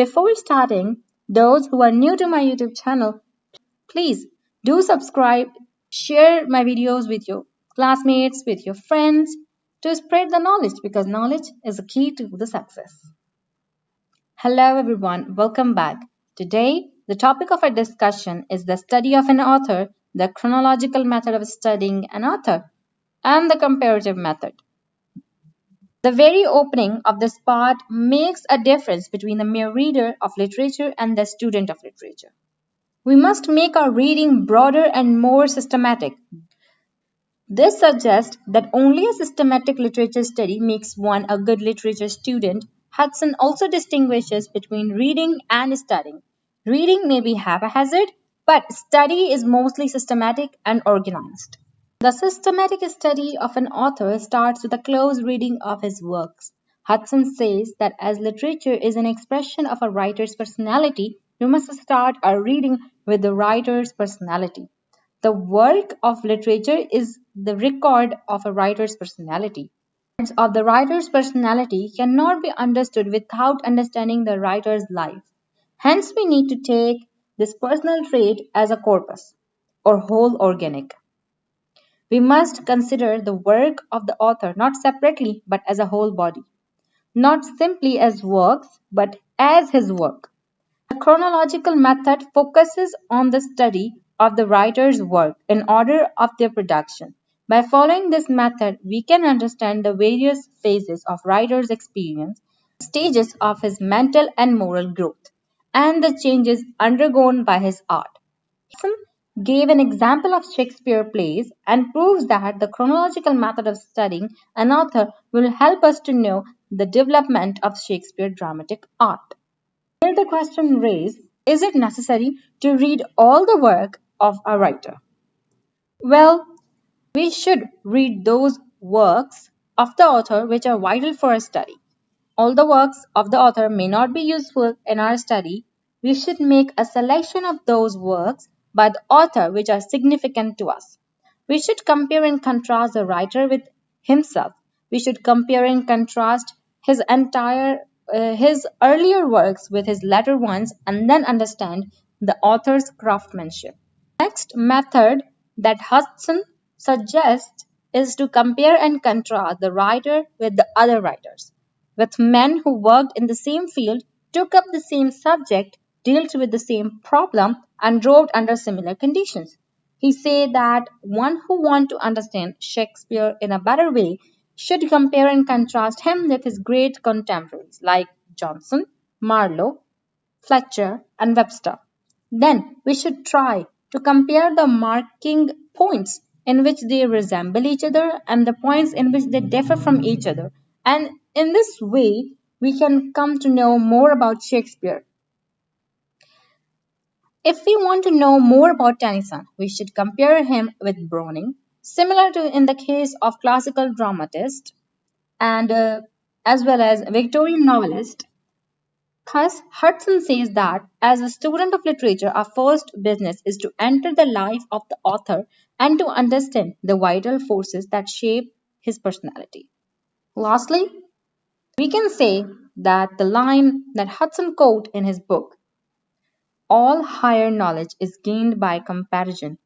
Before starting, those who are new to my YouTube channel, please do subscribe, share my videos with your classmates, with your friends to spread the knowledge because knowledge is the key to the success. Hello everyone, welcome back. Today, the topic of our discussion is the study of an author, the chronological method of studying an author, and the comparative method. The very opening of this part makes a difference between the mere reader of literature and the student of literature. We must make our reading broader and more systematic. This suggests that only a systematic literature study makes one a good literature student. Hudson also distinguishes between reading and studying. Reading may be haphazard, but study is mostly systematic and organized. The systematic study of an author starts with a close reading of his works. Hudson says that as literature is an expression of a writer's personality, we must start our reading with the writer's personality. The work of literature is the record of a writer's personality. Of the writer's personality cannot be understood without understanding the writer's life. Hence, we need to take this personal trait as a corpus or whole organic. We must consider the work of the author not separately but as a whole body, not simply as works but as his work. The chronological method focuses on the study of the writer's work in order of their production. By following this method, we can understand the various phases of writer's experience, stages of his mental and moral growth, and the changes undergone by his art. Hudson gave an example of Shakespeare plays and proves that the chronological method of studying an author will help us to know the development of Shakespeare dramatic art. Here the question raised, is it necessary to read all the work of a writer? Well, we should read those works of the author which are vital for our study. All the works of the author may not be useful in our study. We should make a selection of those works by the author which are significant to us. We should compare and contrast the writer with himself. We should compare and contrast his earlier works with his later ones and then understand the author's craftsmanship. Next method that Hudson suggests is to compare and contrast the writer with the other writers, with men who worked in the same field, took up the same subject, dealt with the same problem, and wrote under similar conditions. He said that one who wants to understand Shakespeare in a better way should compare and contrast him with his great contemporaries like Johnson, Marlowe, Fletcher, and Webster. Then we should try to compare the marking points in which they resemble each other and the points in which they differ from each other. And in this way, we can come to know more about Shakespeare. If we want to know more about Tennyson, we should compare him with Browning, similar to in the case of classical dramatist and as well as Victorian novelist. Thus, Hudson says that as a student of literature, our first business is to enter the life of the author and to understand the vital forces that shape his personality. Lastly, we can say that the line that Hudson quote in his book, all higher knowledge is gained by comparison,